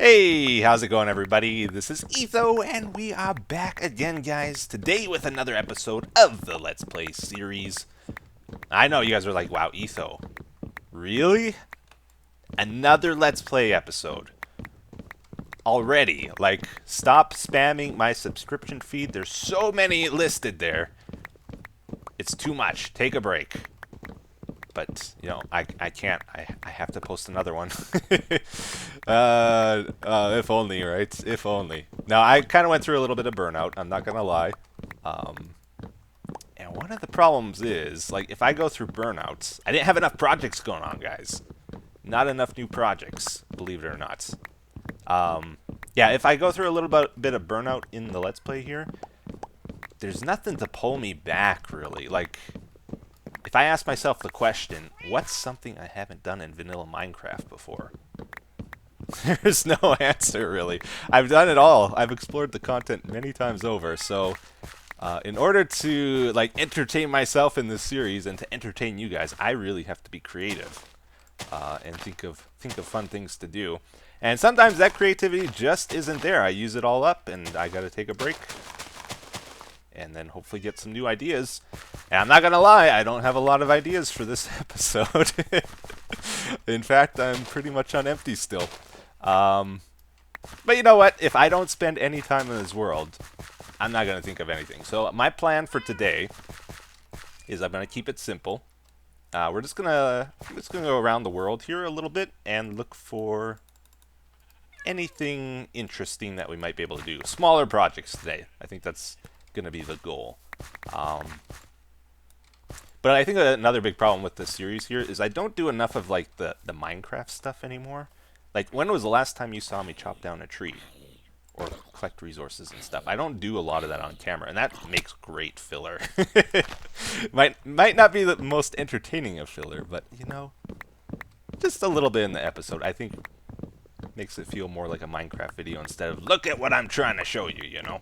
Hey, how's it going, everybody? This is Etho, and we are back again, guys, today with another episode of the Let's Play series. I know you guys are like, wow, Etho, really? Another Let's Play episode. Already. Like, stop spamming my subscription feed. There's so many listed there. It's too much. Take a break. But, you know, I can't. I have to post another one. If only, right? If only. Now, I kind of went through a little bit of burnout. I'm not going to lie. And one of the problems is, like, if I go through burnouts, I didn't have enough projects going on, guys. Not enough new projects, believe it or not. Yeah, if I go through a little bit of burnout in the Let's Play here, there's nothing to pull me back, really. Like, if I ask myself the question, what's something I haven't done in vanilla Minecraft before? There's no answer, really. I've done it all. I've explored the content many times over, so in order to like entertain myself in this series and to entertain you guys, I really have to be creative and think of fun things to do. And sometimes that creativity just isn't there. I use it all up, and I gotta take a break and then hopefully get some new ideas. And I'm not gonna lie, I don't have a lot of ideas for this episode. In fact, I'm pretty much on empty still. But you know what? If I don't spend any time in this world, I'm not gonna think of anything. So my plan for today is I'm gonna keep it simple. I'm just gonna go around the world here a little bit and look for anything interesting that we might be able to do. Smaller projects today. I think that's gonna be the goal. But I think another big problem with this series here is I don't do enough of like the Minecraft stuff anymore. Like, when was the last time you saw me chop down a tree or collect resources and stuff? I don't do a lot of that on camera, and that makes great filler. might not be the most entertaining of filler, but you know, just a little bit in the episode, I think makes it feel more like a Minecraft video instead of look at what I'm trying to show you, you know?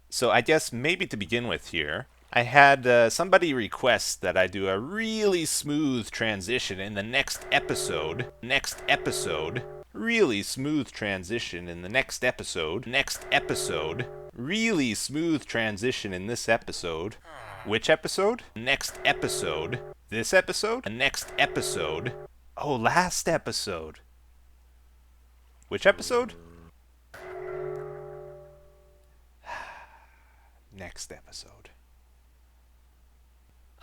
So I guess maybe to begin with here, I had somebody request that I do a really smooth transition in the next episode. Really smooth transition in the next episode. Really smooth transition in this episode. Which episode? Next episode. This episode? Next episode. Oh, last episode. Which episode? Next episode.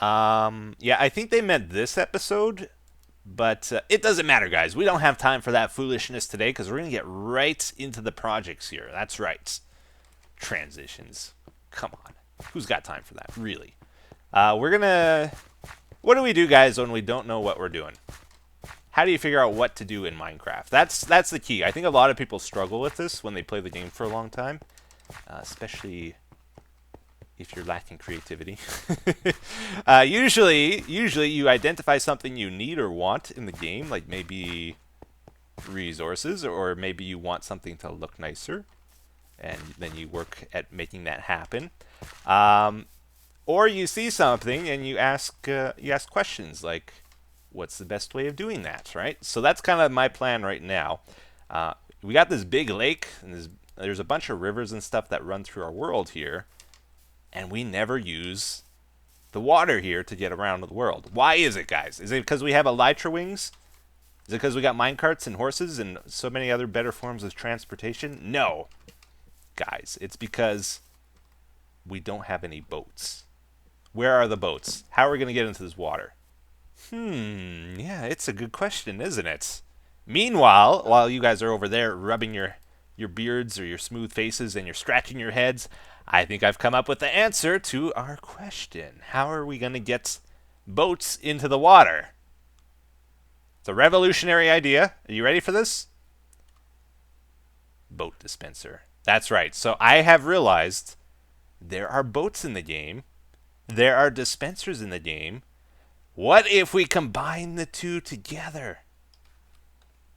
Yeah, I think they meant this episode, but it doesn't matter, guys. We don't have time for that foolishness today because we're going to get right into the projects here. That's right. Transitions. Come on. Who's got time for that, really? We're going to... What do we do, guys, when we don't know what we're doing? How do you figure out what to do in Minecraft? That's the key. I think a lot of people struggle with this when they play the game for a long time, especially if you're lacking creativity. Usually you identify something you need or want in the game, like maybe resources, or maybe you want something to look nicer, and then you work at making that happen. Or you see something and you ask questions like, what's the best way of doing that, right? So that's kind of my plan right now. We got this big lake, and there's a bunch of rivers and stuff that run through our world here. And we never use the water here to get around the world. Why is it, guys? Is it because we have elytra wings? Is it because we got minecarts and horses and so many other better forms of transportation? No. Guys, it's because we don't have any boats. Where are the boats? How are we going to get into this water? Yeah, it's a good question, isn't it? Meanwhile, while you guys are over there rubbing your beards or your smooth faces and you're scratching your heads, I think I've come up with the answer to our question. How are we going to get boats into the water? It's a revolutionary idea. Are you ready for this? Boat dispenser. That's right. So I have realized there are boats in the game. There are dispensers in the game. What if we combine the two together?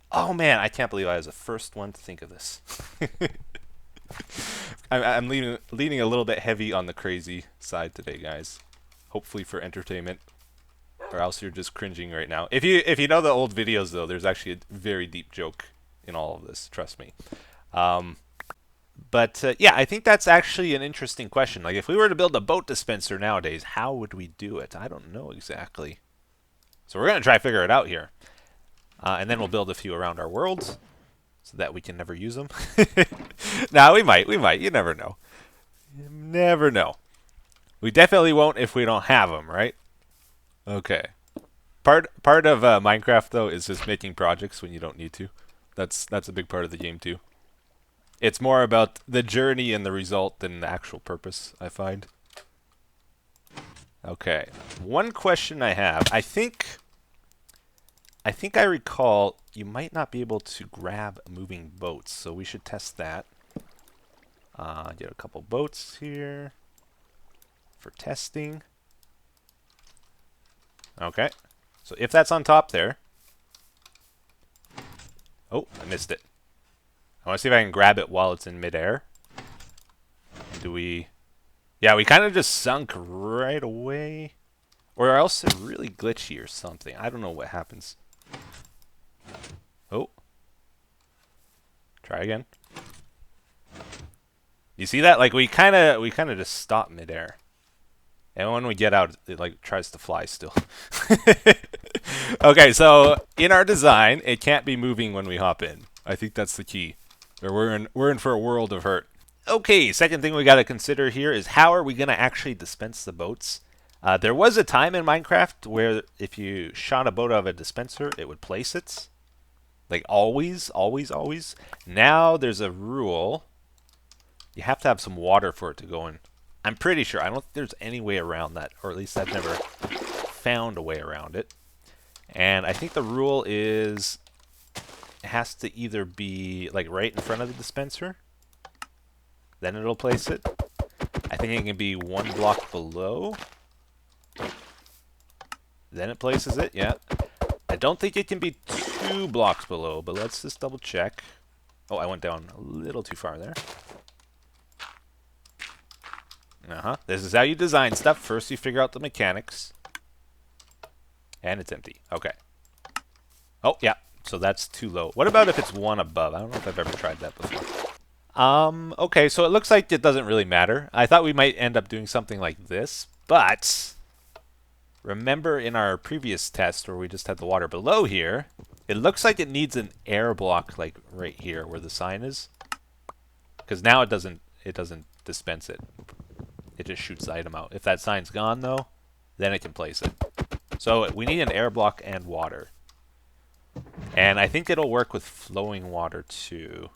Oh man, I can't believe I was the first one to think of this. I'm leaning a little bit heavy on the crazy side today, guys. Hopefully for entertainment, or else you're just cringing right now. If you know the old videos, though, there's actually a very deep joke in all of this. Trust me. But yeah, I think that's actually an interesting question. Like, if we were to build a boat dispenser nowadays, how would we do it? I don't know exactly. So we're gonna try to figure it out here, and then we'll build a few around our worlds so that we can never use them. Now we might. You never know. You never know. We definitely won't if we don't have them, right? Okay. Part of Minecraft though is just making projects when you don't need to. That's a big part of the game too. It's more about the journey and the result than the actual purpose, I find. Okay. One question I have. I think I recall you might not be able to grab moving boats, so we should test that. Get a couple boats here for testing. Okay. So if that's on top there. Oh, I missed it. I want to see if I can grab it while it's in midair. Do we... Yeah, we kind of just sunk right away. Or else it's really glitchy or something. I don't know what happens. Oh. Try again. You see that? Like, we kind of just stop midair. And when we get out, it like tries to fly still. Okay, so in our design, it can't be moving when we hop in. I think that's the key. Or we're in for a world of hurt. Okay, second thing we got to consider here is how are we going to actually dispense the boats? There was a time in Minecraft where if you shot a boat out of a dispenser, it would place it. Like always, always, always. Now there's a rule. You have to have some water for it to go in. I'm pretty sure. I don't think there's any way around that, or at least I've never found a way around it. And I think the rule is it has to either be like right in front of the dispenser, then it'll place it. I think it can be one block below, then it places it. Yeah. I don't think it can be 2 blocks below, but let's just double check. Oh, I went down a little too far there. This is how you design stuff. First, you figure out the mechanics. And it's empty. Okay. Oh, yeah. So that's too low. What about if it's 1 above? I don't know if I've ever tried that before. Okay, so it looks like it doesn't really matter. I thought we might end up doing something like this, but remember in our previous test where we just had the water below here, it looks like it needs an air block like right here where the sign is. Because now it doesn't dispense it. It just shoots the item out. If that sign's gone though, then it can place it. So we need an air block and water. And I think it'll work with flowing water too.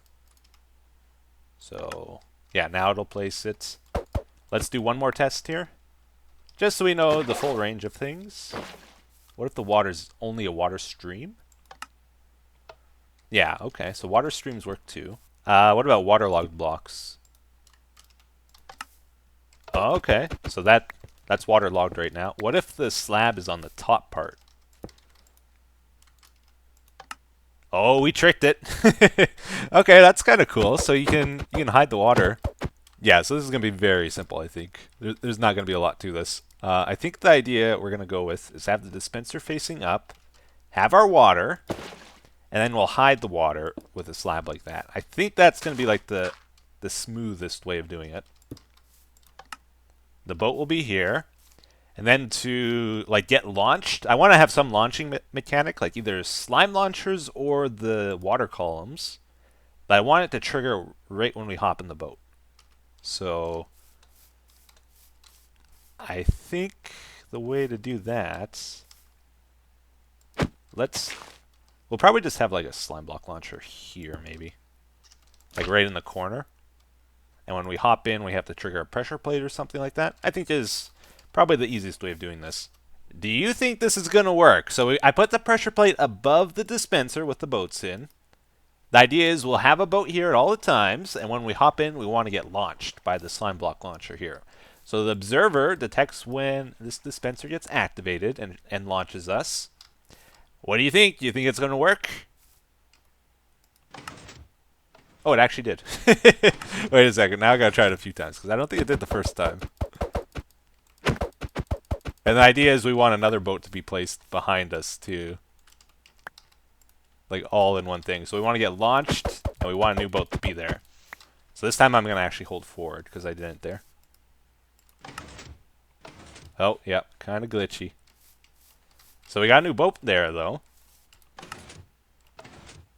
So, yeah, now it'll place it. Let's do one more test here. Just so we know the full range of things. What if the water's only a water stream? Yeah, okay, so water streams work too. What about waterlogged blocks? Oh, okay, so that's waterlogged right now. What if the slab is on the top part? Oh, we tricked it. Okay, that's kind of cool. So you can hide the water. Yeah, so this is going to be very simple, I think. There's not going to be a lot to this. I think the idea we're going to go with is have the dispenser facing up, have our water, and then we'll hide the water with a slab like that. I think that's going to be like the smoothest way of doing it. The boat will be here. And then to like get launched, I want to have some launching mechanic, like either slime launchers or the water columns. But I want it to trigger right when we hop in the boat. So I think the way to do that, we'll probably just have like a slime block launcher here maybe. Like right in the corner. And when we hop in, we have to trigger a pressure plate or something like that. I think is probably the easiest way of doing this. Do you think this is going to work? So I put the pressure plate above the dispenser with the boats in. The idea is we'll have a boat here at all the times, and when we hop in, we want to get launched by the slime block launcher here. So the observer detects when this dispenser gets activated and launches us. What do you think? Do you think it's going to work? Oh, it actually did. Wait a second. Now I got to try it a few times, because I don't think it did the first time. And the idea is we want another boat to be placed behind us too. like all in one thing. So we want to get launched, and we want a new boat to be there. So this time I'm going to actually hold forward, because I didn't there. Oh, yeah, kind of glitchy. So we got a new boat there, though.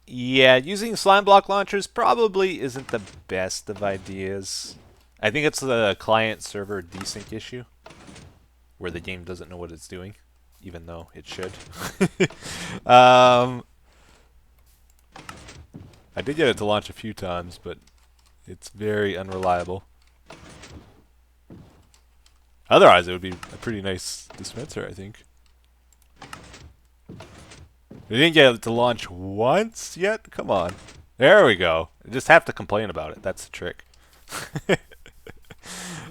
Yeah, using slime block launchers probably isn't the best of ideas. I think it's the client-server desync issue, where the game doesn't know what it's doing, even though it should. I did get it to launch a few times, but it's very unreliable. Otherwise, it would be a pretty nice dispenser, I think. We didn't get it to launch once yet? Come on. There we go. You just have to complain about it. That's the trick.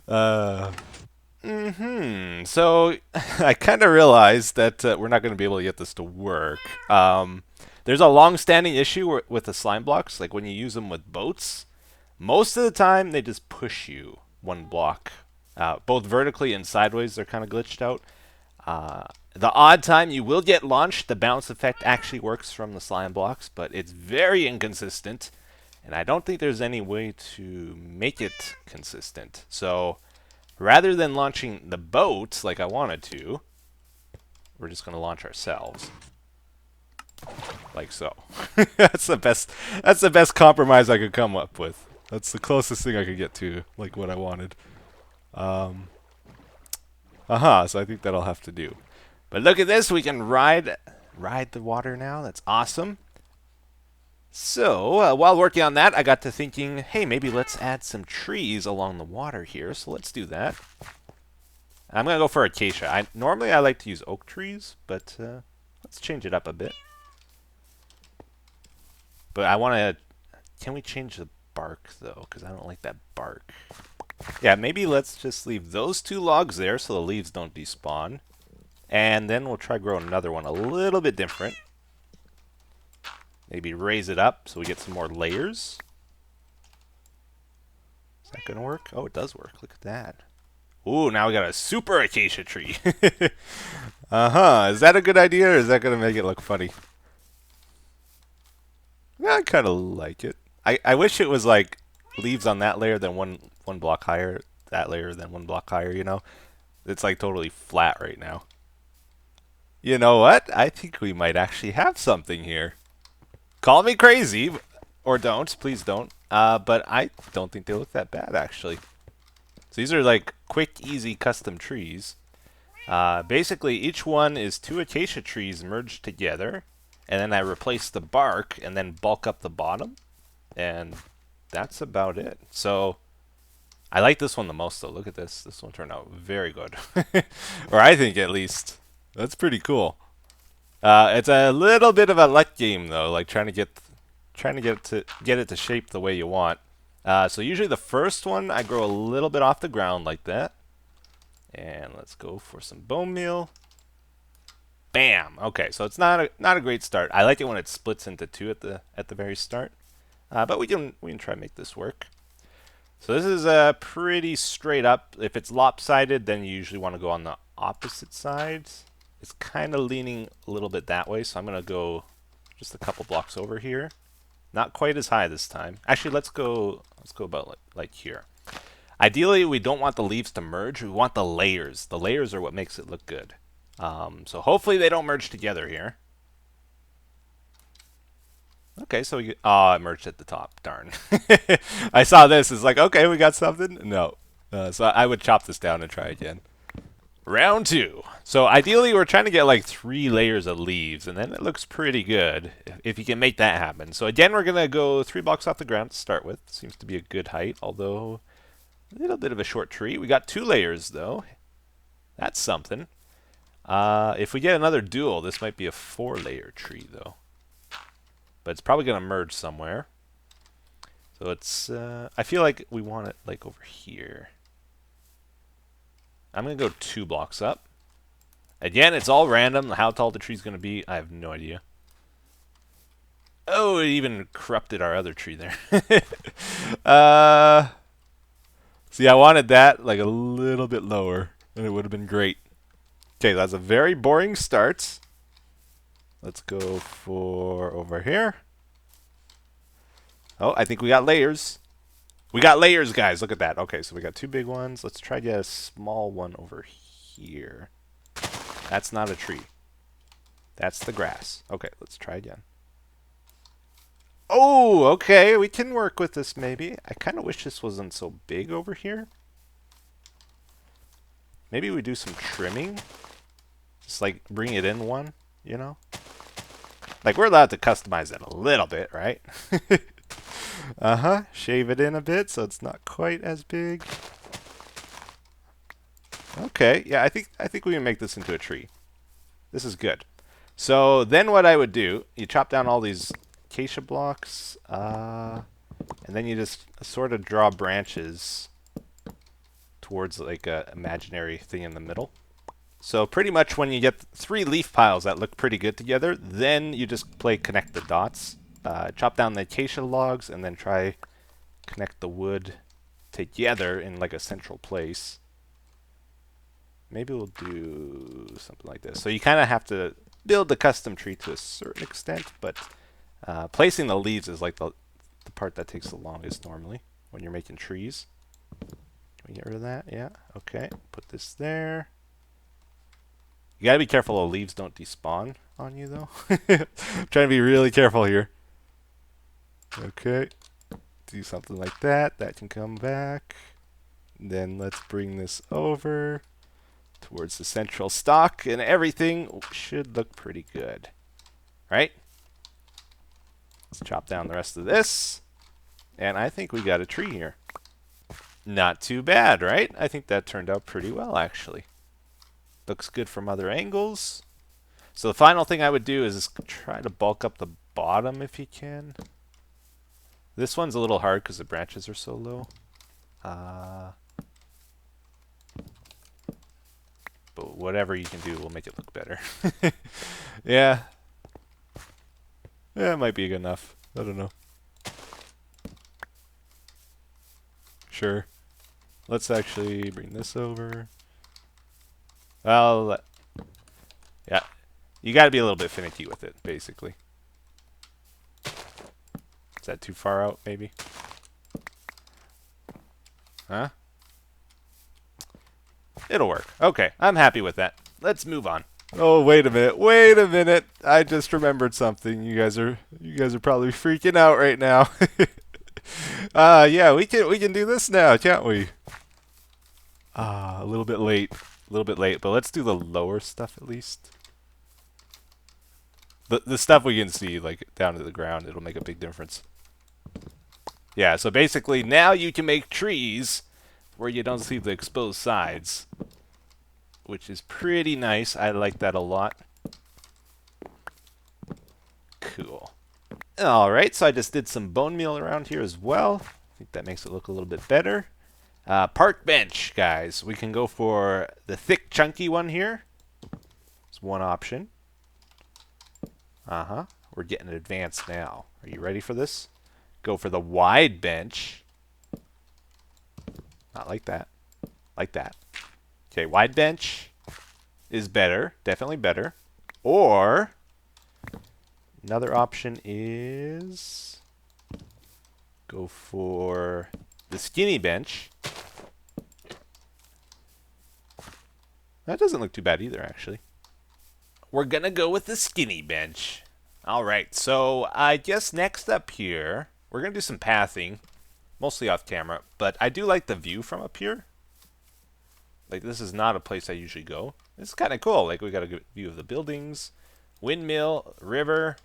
So I kind of realized that we're not going to be able to get this to work. There's a long-standing issue with the slime blocks. Like when you use them with boats, most of the time they just push you one block. Both vertically and sideways, they're kind of glitched out. The odd time you will get launched, the bounce effect actually works from the slime blocks, but it's very inconsistent, and I don't think there's any way to make it consistent. So rather than launching the boat like I wanted to, we're just going to launch ourselves. Like so. That's the best compromise I could come up with. That's the closest thing I could get to like what I wanted. So I think that'll have to do. But look at this, we can ride the water now. That's awesome. So, while working on that, I got to thinking, hey, maybe let's add some trees along the water here. So let's do that. I'm going to go for acacia. Normally I like to use oak trees, but let's change it up a bit. But I want to... Can we change the bark, though? Because I don't like that bark. Yeah, maybe let's just leave those two logs there so the leaves don't despawn. And then we'll try grow another one a little bit different. Maybe raise it up so we get some more layers. Is that going to work? Oh, it does work. Look at that. Ooh, now we got a super acacia tree. Is that a good idea, or is that going to make it look funny? Yeah, I kind of like it. I wish it was like leaves on that layer, then one block higher, that layer, then one block higher, you know? It's like totally flat right now. You know what? I think we might actually have something here. Call me crazy, or don't. Please don't. But I don't think they look that bad, actually. So these are like quick, easy custom trees. Basically, each one is 2 acacia trees merged together. And then I replace the bark and then bulk up the bottom. And that's about it. So I like this one the most, though. Look at this. This one turned out very good. Or I think, at least. That's pretty cool. It's a little bit of a luck game, though, like trying to get it to shape the way you want. So usually the first one I grow a little bit off the ground like that. And let's go for some bone meal. Bam. Okay, so it's not a great start. I like it when it splits into 2 at the very start. But we can try to make this work. So this is pretty straight up. If it's lopsided, then you usually want to go on the opposite side. It's kind of leaning a little bit that way, so I'm going to go just a couple blocks over here. Not quite as high this time. Actually, let's go about like here. Ideally, we don't want the leaves to merge. We want the layers. The layers are what makes it look good. So hopefully they don't merge together here. Okay, so it merged at the top. Darn. I saw this. It's like, okay, we got something. No. So I would chop this down and try again. Round 2. So ideally, we're trying to get like 3 layers of leaves, and then it looks pretty good if you can make that happen. So again, we're going to go 3 blocks off the ground to start with. Seems to be a good height, although a little bit of a short tree. We got 2 layers, though. That's something. If we get another dual, this might be a 4-layer tree, though. But it's probably going to merge somewhere. So it's, I feel like we want it like over here. I'm going to go 2 blocks up. Again, it's all random. How tall the tree's going to be, I have no idea. Oh, it even corrupted our other tree there. See, I wanted that like a little bit lower, and it would have been great. Okay, that's a very boring start. Let's go for over here. Oh, I think we got layers. We got layers, guys. Look at that. Okay, so we got 2 big ones. Let's try to get a small one over here. That's not a tree. That's the grass. Okay, let's try again. Oh, okay. We can work with this maybe. I kind of wish this wasn't so big over here. Maybe we do some trimming. Just like bring it in one, you know? Like we're allowed to customize it a little bit, right? Shave it in a bit so it's not quite as big. Okay, yeah, I think we can make this into a tree. This is good. So then what I would do, you chop down all these acacia blocks, and then you just sort of draw branches towards like a imaginary thing in the middle. So pretty much when you get 3 leaf piles that look pretty good together, then you just play connect the dots. Chop down the acacia logs and then try connect the wood together in like a central place. Maybe we'll do something like this. So you kind of have to build the custom tree to a certain extent, but placing the leaves is like the part that takes the longest normally when you're making trees. Can we get rid of that? Yeah. Okay. Put this there. You gotta be careful the leaves don't despawn on you, though. I'm trying to be really careful here. Okay. Do something like that. That can come back. Then let's bring this over towards the central stalk, and everything should look pretty good. Right? Let's chop down the rest of this. And I think we got a tree here. Not too bad, right? I think that turned out pretty well, actually. Looks good from other angles. So the final thing I would do is just try to bulk up the bottom if you can. This one's a little hard because the branches are so low. But whatever you can do will make it look better. Yeah. Yeah, it might be good enough. I don't know. Sure. Let's actually bring this over. Well, yeah. You gotta be a little bit finicky with it, basically. Is that too far out, maybe? Huh? It'll work. Okay, I'm happy with that. Let's move on. Oh, wait a minute. Wait a minute. I just remembered something. You guys are probably freaking out right now. Yeah, we can do this now, can't we? A little bit late. A little bit late, but let's do the lower stuff at least. The stuff we can see like down to the ground, it'll make a big difference. Yeah, so basically now you can make trees where you don't see the exposed sides, which is pretty nice. I like that a lot. Cool. Alright, so I just did some bone meal around here as well. I think that makes it look a little bit better. Park bench, guys. We can go for the thick, chunky one here. It's one option. We're getting advanced now. Are you ready for this? Go for the wide bench. Not like that. Like that. Okay, wide bench is better. Definitely better. Or another option is go for the skinny bench. That doesn't look too bad either, actually. We're gonna go with the skinny bench. Alright, so I guess next up here, we're gonna do some pathing. Mostly off camera, but I do like the view from up here. Like, this is not a place I usually go. It's kind of cool. Like, we got a good view of the buildings, windmill, river,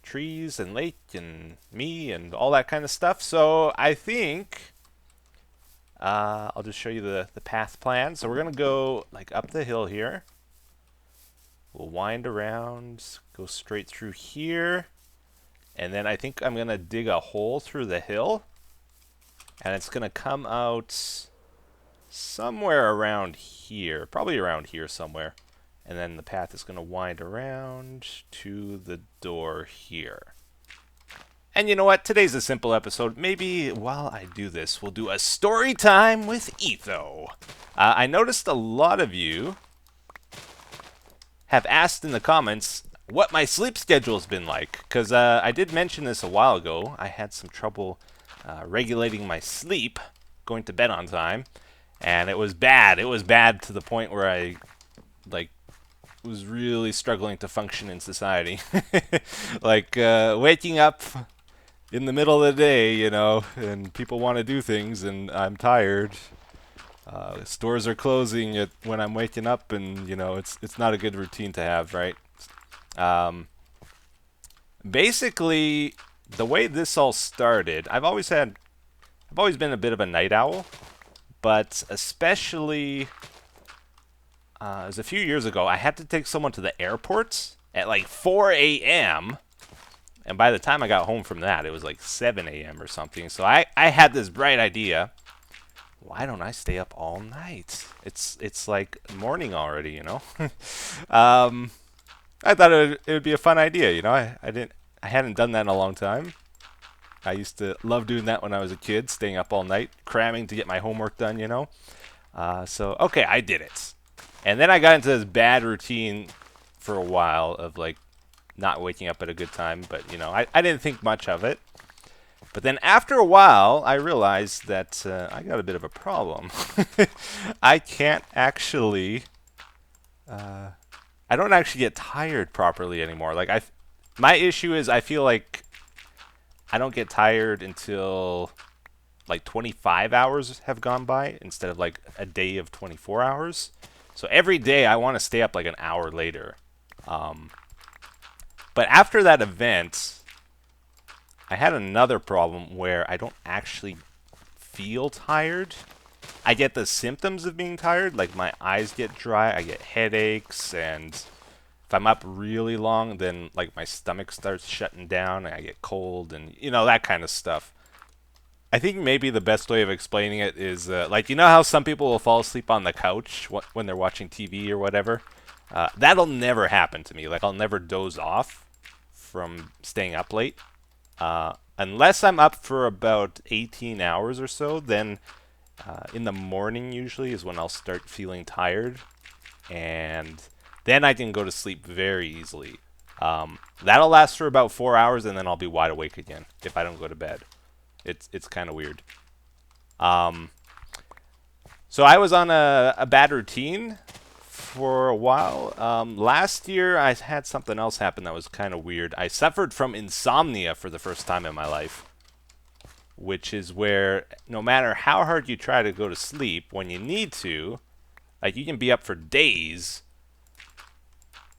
trees, and lake, and me, and all that kind of stuff. So I think I'll just show you the path plan. So we're gonna go like up the hill here. We'll wind around, go straight through here, and then I think I'm gonna dig a hole through the hill, and it's gonna come out somewhere around here, probably around here somewhere, and then the path is gonna wind around to the door here. And you know what? Today's a simple episode. Maybe while I do this, we'll do a story time with Etho. I noticed a lot of you have asked in the comments what my sleep schedule's been like. Because I did mention this a while ago. I had some trouble regulating my sleep, going to bed on time, and it was bad. It was bad to the point where I like was really struggling to function in society. Like waking up in the middle of the day, you know, and people want to do things, and I'm tired. Stores are closing when I'm waking up, and you know it's not a good routine to have, right? Um, Basically, the way this all started, I've always been a bit of a night owl, but especially it was a few years ago. I had to take someone to the airport at like 4 a.m. And by the time I got home from that, it was like 7 a.m. or something. So I had this bright idea. Why don't I stay up all night? It's like morning already, you know. um, I thought it would be a fun idea, you know. I hadn't done that in a long time. I used to love doing that when I was a kid, staying up all night, cramming to get my homework done, you know. So okay, I did it, and then I got into this bad routine for a while of like not waking up at a good time, but you know, I didn't think much of it. But then after a while, I realized that I got a bit of a problem. I can't actually, I don't actually get tired properly anymore. Like my issue is I feel like I don't get tired until like 25 hours have gone by instead of like a day of 24 hours. So every day I want to stay up like an hour later. Um, but after that event, I had another problem where I don't actually feel tired. I get the symptoms of being tired, like my eyes get dry, I get headaches, and if I'm up really long, then like my stomach starts shutting down and I get cold and you know that kind of stuff. I think maybe the best way of explaining it is like you know how some people will fall asleep on the couch when they're watching TV or whatever. That'll never happen to me. Like I'll never doze off from staying up late. Unless I'm up for about 18 hours or so, then in the morning usually is when I'll start feeling tired, and then I can go to sleep very easily. That'll last for about 4 hours, and then I'll be wide awake again if I don't go to bed. It's kind of weird. Um, so I was on a bad routine for a while. Last year, I had something else happen that was kind of weird. I suffered from insomnia for the first time in my life, which is where no matter how hard you try to go to sleep, when you need to, like you can be up for days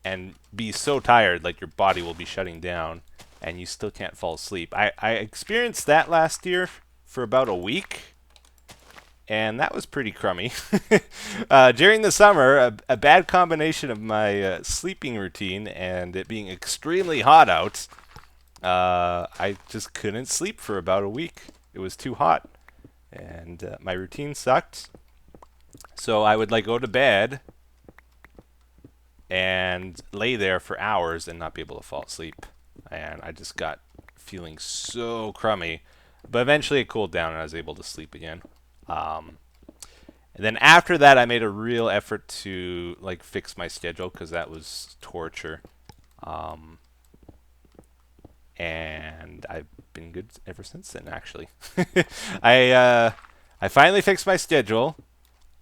and be so tired, like your body will be shutting down, and you still can't fall asleep. I experienced that last year for about a week, and that was pretty crummy. During the summer, a bad combination of my sleeping routine and it being extremely hot out, I just couldn't sleep for about a week. It was too hot, and my routine sucked. So I would like go to bed and lay there for hours and not be able to fall asleep. And I just got feeling so crummy. But eventually it cooled down and I was able to sleep again. And then after that, I made a real effort to like fix my schedule because that was torture. And I've been good ever since then. Actually, I finally fixed my schedule.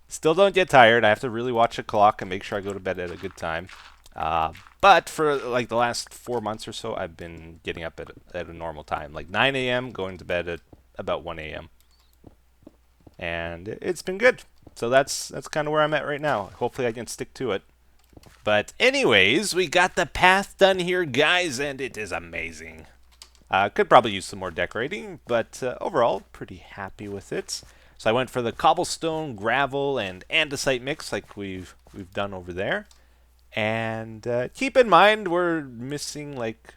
Still don't get tired. I have to really watch the clock and make sure I go to bed at a good time. But for like the last 4 months or so, I've been getting up at a normal time, like 9 a.m., going to bed at about 1 a.m. And it's been good. So that's kind of where I'm at right now. Hopefully I can stick to it. But anyways, we got the path done here, guys, and it is amazing. Could probably use some more decorating, but overall, pretty happy with it. So I went for the cobblestone, gravel, and andesite mix like we've done over there. And keep in mind, we're missing like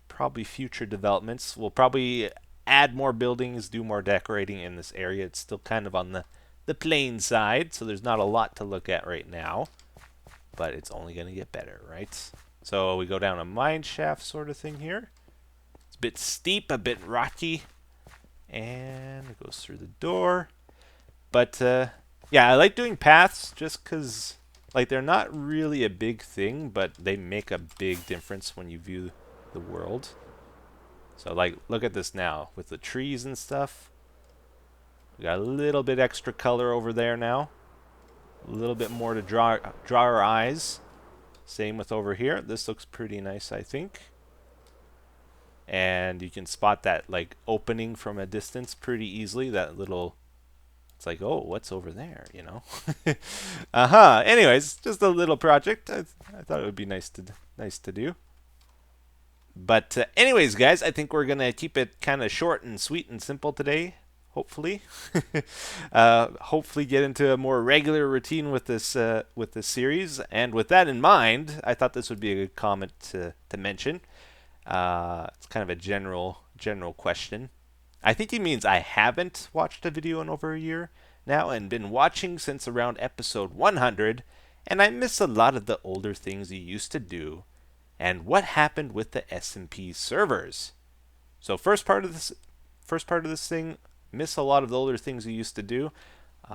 probably future developments. We'll probably add more buildings, do more decorating in this area. It's still kind of on the plain side, so there's not a lot to look at right now. But it's only going to get better, right? So we go down a mine shaft sort of thing here. It's a bit steep, a bit rocky. And it goes through the door. But, yeah, I like doing paths just because Like, they're not really a big thing, but they make a big difference when you view the world. So, like, look at this now with the trees and stuff. We got a little bit extra color over there now. A little bit more to draw our eyes. Same with over here. This looks pretty nice, I think. And you can spot that like opening from a distance pretty easily. That little, it's like, oh, what's over there, you know? Anyways, just a little project. I thought it would be nice to do. But anyways, guys, I think we're gonna keep it kind of short and sweet and simple today. Hopefully, hopefully get into a more regular routine with this series. And with that in mind, I thought this would be a good comment to mention. It's kind of a general question. I think he means I haven't watched a video in over a year now and been watching since around episode 100, and I miss a lot of the older things you used to do and what happened with the SMP servers. So first part of this thing, miss a lot of the older things you used to do.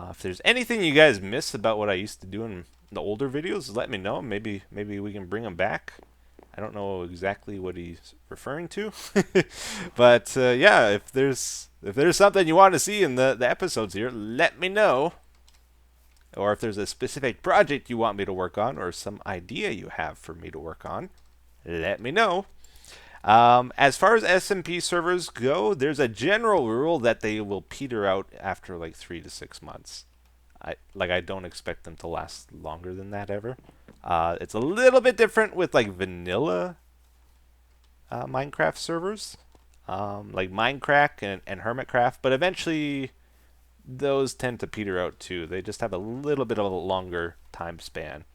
If there's anything you guys miss about what I used to do in the older videos, let me know. Maybe we can bring them back. I don't know exactly what he's referring to, but yeah, if there's something you want to see in the episodes here, let me know. Or if there's a specific project you want me to work on, or some idea you have for me to work on, let me know. As far as SMP servers go, there's a general rule that they will peter out after like 3 to 6 months. I don't expect them to last longer than that ever. It's a little bit different with like vanilla Minecraft servers, like Minecraft and Hermitcraft, but eventually those tend to peter out too. They just have a little bit of a longer time span.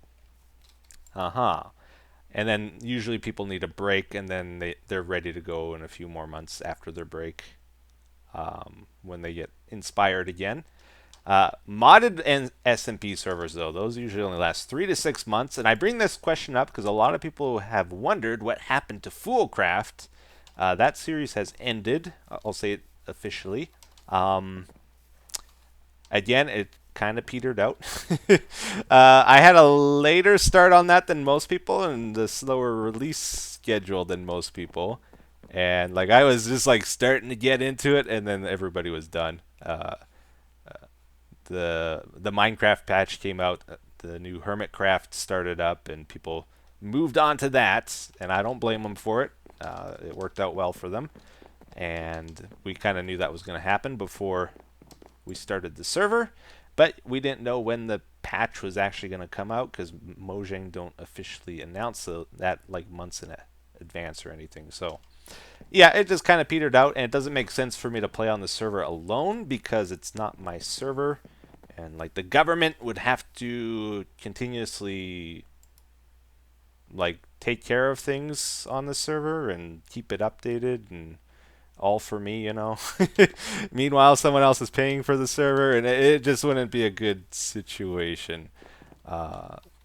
And then usually people need a break, and then they're ready to go in a few more months after their break, when they get inspired again. Modded and SMP servers, though, those usually only last 3 to 6 months. And I bring this question up because a lot of people have wondered what happened to Foolcraft. That series has ended. I'll say it officially. Again, it kind of petered out. I had a later start on that than most people, and a slower release schedule than most people. And like I was just like starting to get into it, and then everybody was done. The Minecraft patch came out, the new Hermitcraft started up, and people moved on to that, and I don't blame them for it. It worked out well for them, and we kind of knew that was going to happen before we started the server, but we didn't know when the patch was actually going to come out because Mojang don't officially announce that like months in advance or anything. So yeah, it just kind of petered out, and it doesn't make sense for me to play on the server alone because it's not my server. And like the government would have to continuously like take care of things on the server and keep it updated, and all for me, you know. Meanwhile, someone else is paying for the server, and it just wouldn't be a good situation.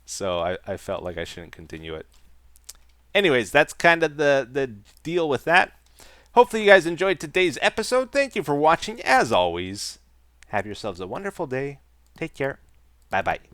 So I felt like I shouldn't continue it. Anyways, that's kind of the deal with that. Hopefully you guys enjoyed today's episode. Thank you for watching. As always, have yourselves a wonderful day. Take care. Bye-bye.